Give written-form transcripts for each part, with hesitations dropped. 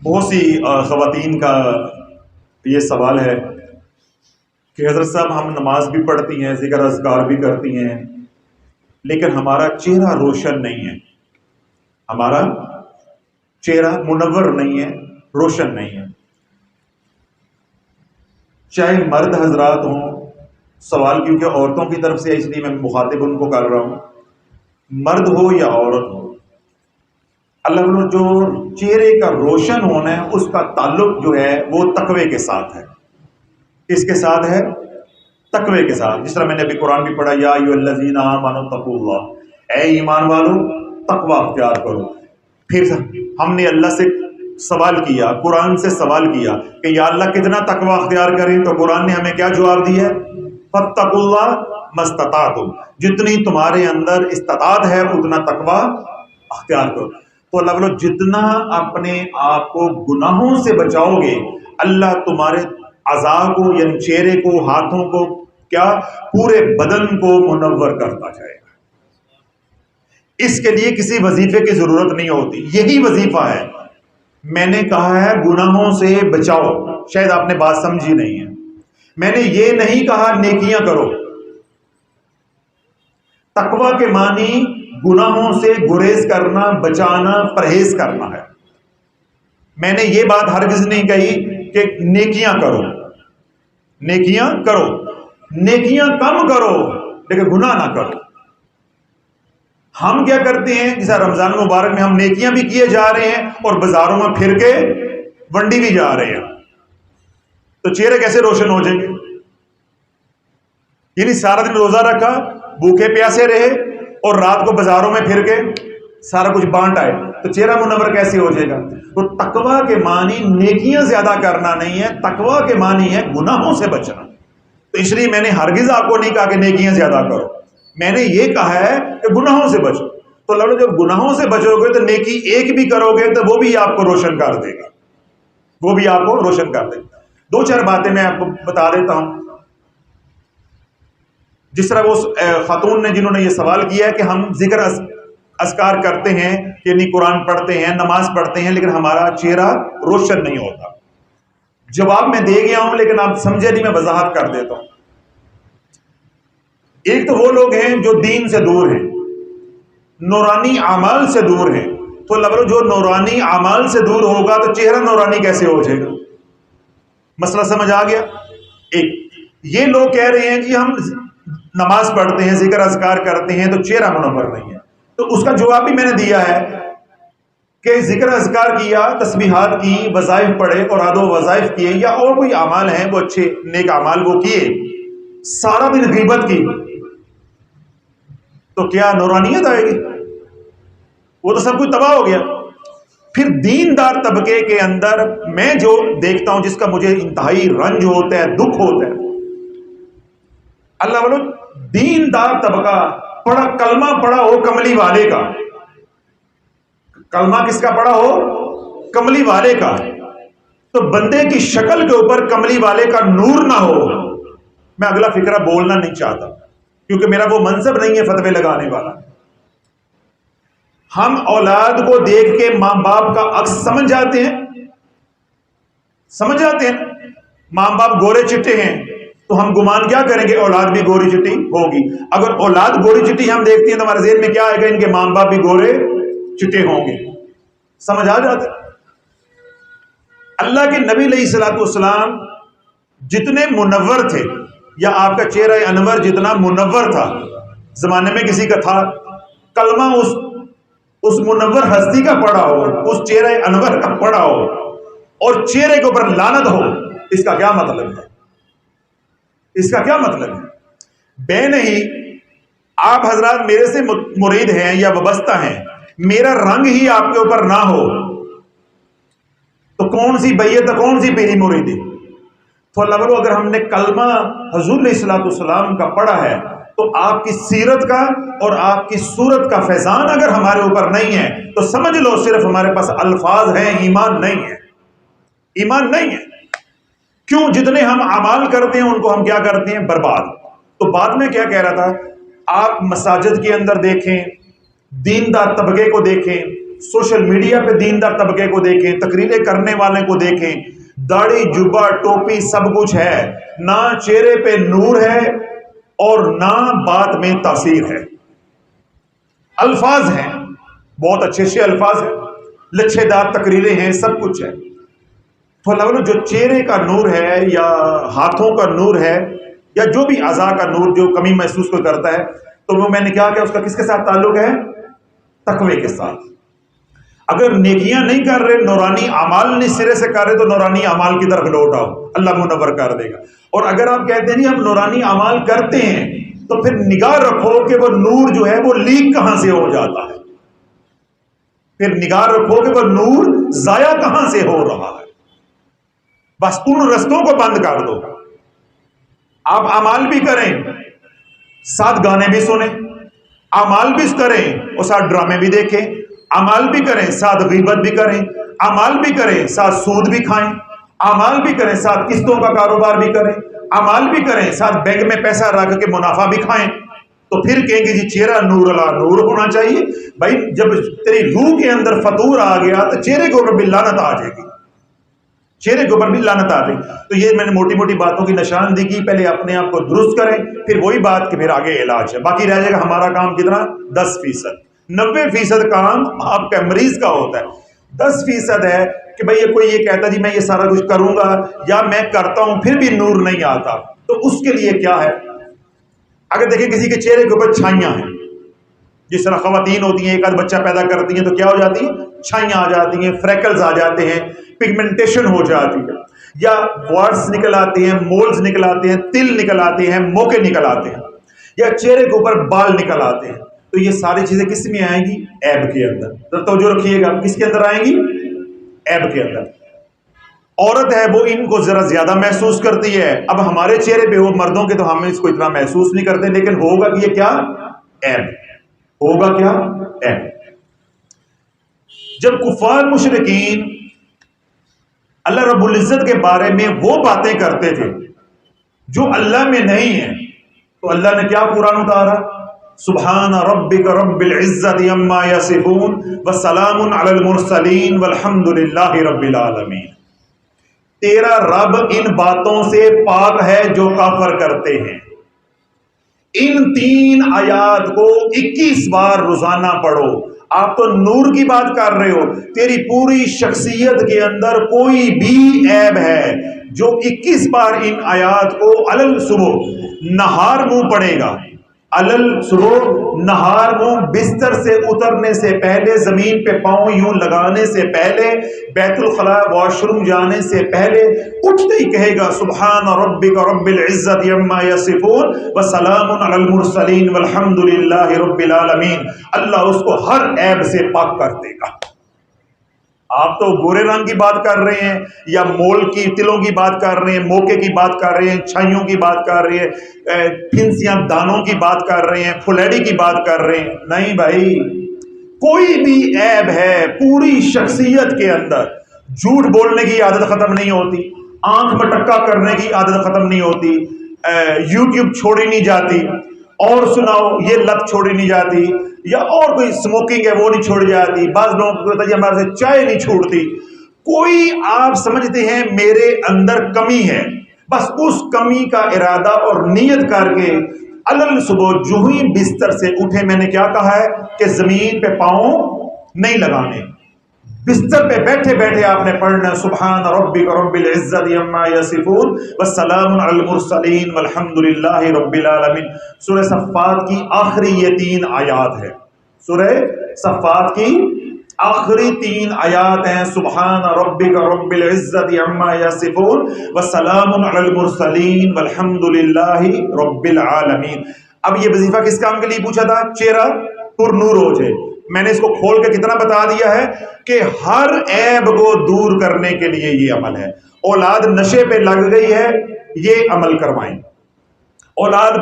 بہت سی خواتین کا یہ سوال ہے کہ حضرت صاحب ہم نماز بھی پڑھتی ہیں، ذکر اذکار بھی کرتی ہیں، لیکن ہمارا چہرہ روشن نہیں ہے، ہمارا چہرہ منور نہیں ہے، روشن نہیں ہے۔ چاہے مرد حضرات ہوں، سوال کیونکہ عورتوں کی طرف سے ہے اس لیے میں مخاطب ان کو کر رہا ہوں، مرد ہو یا عورت ہو، اللہ تعالیٰ جو چہرے کا روشن ہونا ہے اس کا تعلق جو ہے وہ تقوی کے ساتھ ہے۔ کس کے ساتھ ہے؟ تقوی کے ساتھ۔ جس طرح میں نے ابھی قرآن بھی پڑھا، یا ایھا الذین آمنوا اتقوا اللہ، اے ایمان والو تقوی اختیار کرو۔ پھر ہم نے اللہ سے سوال کیا، قرآن سے سوال کیا کہ یا اللہ کتنا تقوی اختیار کریں، تو قرآن نے ہمیں کیا جواب دیا ہے؟ فاتقوا اللہ ما استطعتم، جتنی تمہارے اندر استطاعت ہے اتنا تقوی اختیار کرو۔ تو اللہ بولو جتنا اپنے آپ کو گناہوں سے بچاؤ گے، اللہ تمہارے اعضاء کو یعنی چہرے کو، ہاتھوں کو، کیا پورے بدن کو منور کرتا جائے گا۔ اس کے لیے کسی وظیفے کی ضرورت نہیں ہوتی، یہی وظیفہ ہے۔ میں نے کہا ہے گناہوں سے بچاؤ، شاید آپ نے بات سمجھی نہیں ہے۔ میں نے یہ نہیں کہا نیکیاں کرو۔ تقوی کے معنی گناہوں سے گریز کرنا، بچانا، پرہیز کرنا ہے۔ میں نے یہ بات ہرگز نہیں کہی کہ نیکیاں کرو، نیکیاں کرو، نیکیاں کم کرو لیکن گناہ نہ کرو۔ ہم کیا کرتے ہیں، جیسا رمضان مبارک میں ہم نیکیاں بھی کیے جا رہے ہیں اور بازاروں میں پھر کے ونڈی بھی جا رہے ہیں، تو چہرے کیسے روشن ہو جائیں گے؟ یعنی سارا دن روزہ رکھا، بھوکے پیاسے رہے اور رات کو بازاروں میں پھر کے سارا کچھ بانٹ آئے تو چہرہ منور کیسے ہو جائے گا؟ تو تقوی کے معنی نیکیاں زیادہ کرنا نہیں ہے، تقوی کے معنی ہے گناہوں سے بچنا۔ تو اس لیے میں نے ہرگز آپ کو نہیں کہا کہ نیکیاں زیادہ کرو، میں نے یہ کہا ہے کہ گناہوں سے بچو۔ تو اللہ جب گناہوں سے بچو گے تو نیکی ایک بھی کرو گے تو وہ بھی آپ کو روشن کر دے گا، وہ بھی آپ کو روشن کر دے گا۔ دو چار باتیں میں آپ کو بتا دیتا ہوں۔ جس طرح وہ خاتون نے جنہوں نے یہ سوال کیا ہے کہ ہم ذکر اذکار کرتے ہیں، یعنی قرآن پڑھتے ہیں، نماز پڑھتے ہیں، لیکن ہمارا چہرہ روشن نہیں ہوتا۔ جواب میں دے گیا ہوں لیکن آپ سمجھے نہیں، میں وضاحت کر دیتا ہوں۔ ایک تو وہ لوگ ہیں جو دین سے دور ہیں، نورانی اعمال سے دور ہیں۔ تو اللہ جو نورانی اعمال سے دور ہوگا تو چہرہ نورانی کیسے ہو جائے گا؟ مسئلہ سمجھ آ گیا؟ ایک یہ لوگ کہہ رہے ہیں کہ ہم نماز پڑھتے ہیں، ذکر اذکار کرتے ہیں تو چہرہ منور نہیں ہے۔ تو اس کا جواب بھی میں نے دیا ہے کہ ذکر اذکار کیا، تسبیحات کی، وظائف پڑھے اور آدھو وظائف کیے یا اور کوئی اعمال ہیں وہ اچھے نیک اعمال وہ کیے، سارا دن غیبت کی، تو کیا نورانیت آئے گی؟ وہ تو سب کچھ تباہ ہو گیا۔ پھر دیندار طبقے کے اندر میں جو دیکھتا ہوں، جس کا مجھے انتہائی رنج ہوتا ہے، دکھ ہوتا ہے، اللہ والو دیندار طبقہ پڑھا، کلمہ پڑھا ہو کملی والے کا، کلمہ کس کا پڑھا ہو؟ کملی والے کا، تو بندے کی شکل کے اوپر کملی والے کا نور نہ ہو، میں اگلا فقرہ بولنا نہیں چاہتا کیونکہ میرا وہ منصب نہیں ہے فتوے لگانے والا۔ ہم اولاد کو دیکھ کے ماں باپ کا عکس سمجھ جاتے ہیں، سمجھ جاتے ہیں۔ ماں باپ گورے چٹے ہیں تو ہم گمان کیا کریں گے؟ اولاد بھی گوری چٹی ہوگی۔ اگر اولاد گوری چٹی ہم دیکھتے ہیں تو ہمارے ذہن میں کیا آئے گا؟ ان کے ماں باپ بھی گورے چٹے ہوں گے۔ سمجھ آ جاتا ہے؟ اللہ کے نبی علیہ الصلوۃ والسلام جتنے منور تھے، یا آپ کا چہرہ انور جتنا منور تھا، زمانے میں کسی کا تھا، کلمہ اس منور ہستی کا پڑھا ہو، اس چہرہ انور کا پڑھا ہو اور چہرے کے اوپر لعنت ہو، اس کا کیا مطلب ہے؟ اس کا کیا مطلب ہے؟ بے نہیں، آپ حضرات میرے سے مرید ہیں یا وابستہ ہیں، میرا رنگ ہی آپ کے اوپر نہ ہو تو کون سی بیعت، کون سی پیری مریدی؟ تو اللہ بلو اگر ہم نے کلمہ حضور علیہ الصلوۃ والسلام کا پڑھا ہے تو آپ کی سیرت کا اور آپ کی صورت کا فیضان اگر ہمارے اوپر نہیں ہے تو سمجھ لو صرف ہمارے پاس الفاظ ہیں، ایمان نہیں ہے، ایمان نہیں ہے۔ کیوں؟ جتنے ہم اعمال کرتے ہیں ان کو ہم کیا کرتے ہیں؟ برباد۔ تو بعد میں کیا کہہ رہا تھا، آپ مساجد کے اندر دیکھیں، دیندار طبقے کو دیکھیں، سوشل میڈیا پہ دیندار طبقے کو دیکھیں، تقریریں کرنے والے کو دیکھیں، داڑھی جبہ ٹوپی سب کچھ ہے، نہ چہرے پہ نور ہے اور نہ بات میں تاثیر ہے۔ الفاظ ہیں، بہت اچھے اچھے الفاظ ہیں، لچھے دار تقریریں ہیں، سب کچھ ہے، تو اللہ جو چہرے کا نور ہے یا ہاتھوں کا نور ہے یا جو بھی اعضاء کا نور جو کمی محسوس کو کرتا ہے، تو وہ میں نے کہا کہ اس کا کس کے ساتھ تعلق ہے؟ تقوی کے ساتھ۔ اگر نیکیاں نہیں کر رہے، نورانی اعمال نہیں سرے سے کر رہے، تو نورانی اعمال کی طرف لوٹ آؤ، اللہ منور کر دے گا۔ اور اگر آپ کہتے ہیں نہیں ہم نورانی اعمال کرتے ہیں، تو پھر نگاہ رکھو کہ وہ نور جو ہے وہ لیک کہاں سے ہو جاتا ہے، پھر نگاہ رکھو کہ وہ نور ضائع کہاں سے ہو رہا ہے، بس ان رستوں کو بند کر دو۔ آپ اعمال بھی کریں، ساتھ گانے بھی سنیں، اعمال بھی کریں اور ساتھ ڈرامے بھی دیکھیں، اعمال بھی کریں ساتھ غیبت بھی کریں، اعمال بھی کریں ساتھ سود بھی کھائیں، اعمال بھی کریں ساتھ قسطوں کا کاروبار بھی کریں، اعمال بھی کریں ساتھ بینک میں پیسہ رکھ کے منافع بھی کھائیں، تو پھر کہیں گے جی چہرہ نور اللہ نور ہونا چاہیے۔ بھائی جب تیری روح کے اندر فطور آ گیا تو چہرے کے اوپر بھی لعنت آ جائے گی، چہرے کے اوپر بھی لعنت آ گئی۔ تو یہ میں نے موٹی موٹی باتوں کی نشاندہی کی، پہلے اپنے آپ کو درست کریں، پھر وہی بات کہ پھر آگے علاج ہے، باقی رہ جائے گا ہمارا کام کتنا؟ 10%۔ 90% کام آپ کا مریض کا ہوتا ہے، 10% ہے کہ بھئی یہ کوئی یہ کہتا جی میں یہ سارا کچھ کروں گا یا میں کرتا ہوں پھر بھی نور نہیں آتا، تو اس کے لیے کیا ہے؟ اگر دیکھیں کسی کے چہرے کے اوپر چھائیاں ہیں، جس طرح خواتین ہوتی ہیں ایک آدھ بچہ پیدا کرتی ہیں تو کیا ہو جاتی ہیں؟ چھائیاں آ جاتی ہیں، فریکلز آ جاتے ہیں، پگمنٹیشن ہو جاتی ہے، یا وارڈز نکل آتے ہیں، مولز نکل آتے ہیں، تل نکل آتے ہیں، موقع نکل آتے ہیں، یا چہرے کے اوپر بال نکل آتے ہیں، تو یہ ساری چیزیں کس میں آئیں گی؟ عیب کے اندر۔ تو توجہ رکھیے گا، کس کے اندر آئیں گی؟ عیب کے اندر۔ عورت ہے وہ ان کو ذرا زیادہ محسوس کرتی ہے، اب ہمارے چہرے پہ ہو مردوں کے تو ہم اس کو اتنا محسوس نہیں کرتے، لیکن ہوگا کہ یہ کیا؟ عیب ہوگا، کیا عیب۔ جب کفار مشرکین اللہ رب العزت کے بارے میں وہ باتیں کرتے تھے جو اللہ میں نہیں ہیں، تو اللہ نے کیا قرآن اتارا؟ سبحان ربک رب العزت عما یصفون وسلام علی المرسلین والحمد للہ رب العالمین۔ تیرا رب ان باتوں سے پاک ہے جو کافر کرتے ہیں۔ ان 3 آیات کو 21 بار روزانہ پڑھو۔ آپ تو نور کی بات کر رہے ہو، تیری پوری شخصیت کے اندر کوئی بھی عیب ہے جو 21 بار ان آیات کو علل صبح نہار منہ پڑے گا، علل صبح نہار منہ، بستر سے اترنے سے پہلے، زمین پہ پاؤں یوں لگانے سے پہلے، بیت الخلاء واش روم جانے سے پہلے، اٹھتے ہی کہے گا سبحان ربک رب العزت عما یصفون وسلام علی المرسلین والحمد للہ رب العالمین۔ اللہ اس کو ہر عیب سے پاک کر دے گا۔ آپ تو گورے رنگ کی بات کر رہے ہیں یا مول کی تلوں کی بات کر رہے ہیں، موقع کی بات کر رہے ہیں، چھائیوں کی بات کر رہے ہیں، پھنسیاں دانوں کی بات کر رہے ہیں، پھلیڑی کی بات کر رہے ہیں۔ نہیں بھائی، کوئی بھی عیب ہے پوری شخصیت کے اندر، جھوٹ بولنے کی عادت ختم نہیں ہوتی، آنکھ مٹکا کرنے کی عادت ختم نہیں ہوتی، یوٹیوب چھوڑی نہیں جاتی، اور سناؤ یہ لت چھوڑی نہیں جاتی، یا اور کوئی سموکنگ ہے وہ نہیں چھوڑی جاتی، بعض لوگوں کو کہتا ہے ہمارے سے چائے نہیں چھوڑتی۔ کوئی آپ سمجھتے ہیں میرے اندر کمی ہے، بس اس کمی کا ارادہ اور نیت کر کے علل صبح جو ہی بستر سے اٹھے، میں نے کیا کہا ہے کہ زمین پہ پاؤں نہیں لگانے، بستر پہ بیٹھے بیٹھے آپ نے پڑھنا سبحان ربک رب العزت عما یصفون والسلام علی المرسلین والحمد للہ رب العالمین۔ سورہ صفات کی آخری یہ 3 آیات ہے، سورہ صفات کی آخری 3 آیات ہیں، سبحان ربک رب العزت عما یصفون والسلام علی المرسلین والحمد للہ رب العالمین۔ اب یہ وظیفہ کس کام کے لیے پوچھا تھا؟ چہرہ پر نور ہو جائے۔ میں نے اس کو کھول کے کتنا بتا دیا ہے کہ ہر عیب کو دور کرنے کے لیے یہ عمل ہے۔ اولاد نشے پہ لگ گئی ہے، یہ عمل کروائیں۔ اولاد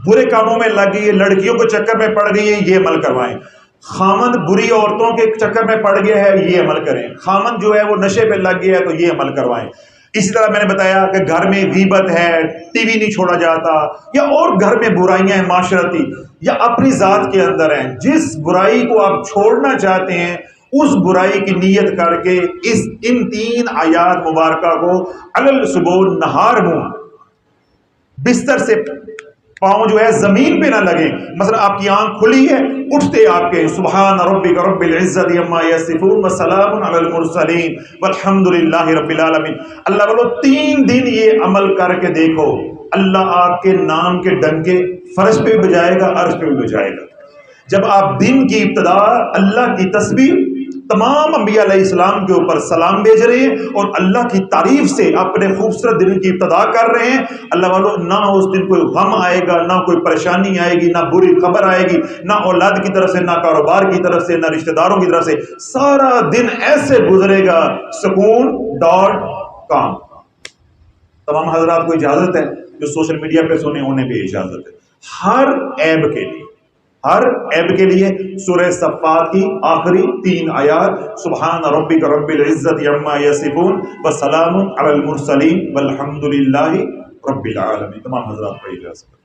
برے کاموں میں لگ گئی ہے، لڑکیوں کو چکر میں پڑ گئی ہے، یہ عمل کروائیں۔ خامند بری عورتوں کے چکر میں پڑ گیا ہے، یہ عمل کریں۔ خامند جو ہے وہ نشے پہ لگ گیا ہے تو یہ عمل کروائیں۔ اسی طرح میں نے بتایا کہ گھر میں غیبت ہے، ٹی وی نہیں چھوڑا جاتا، یا اور گھر میں برائیاں ہیں معاشرتی یا اپنی ذات کے اندر ہیں، جس برائی کو آپ چھوڑنا چاہتے ہیں اس برائی کی نیت کر کے ان 3 آیات مبارکہ کو علل صبح نہار منہ بستر سے پاؤں جو ہے زمین پہ نہ لگیں. مثلا آپ کی آنکھ کھلی ہے، اٹھتے آپ کے سبحان ربک رب العزت عما یصفون وسلام علی المرسلین والحمد للہ رب العالمین. اللہ بولو 3 دن یہ عمل کر کے دیکھو، اللہ آپ کے نام کے ڈنکے فرش پہ بھی بجائے گا، عرش پہ بھی بجائے گا. جب آپ دن کی ابتدا اللہ کی تسبیح تمام انبیاء علیہ السلام کے اوپر سلام بھیج رہے ہیں اور اللہ کی تعریف سے اپنے خوبصورت دن کی ابتدا کر رہے ہیں، اللہ والو نہ اس دن کوئی غم آئے گا، نہ کوئی پریشانی آئے گی، نہ بری خبر آئے گی، نہ اولاد کی طرف سے، نہ کاروبار کی طرف سے، نہ رشتہ داروں کی طرف سے. سارا دن ایسے گزرے گا سکون ڈاٹ کام. تمام حضرات کو اجازت ہے جو سوشل میڈیا پہ سنے انہیں بھی اجازت ہے. ہر عیب کے لیے سورہ صفات کی آخری 3 آیات سبحان ربک رب العزت عما یصفون وسلام علی المرسلین والحمد للہ رب العالمین. تمام حضرات کو اجازت ہے.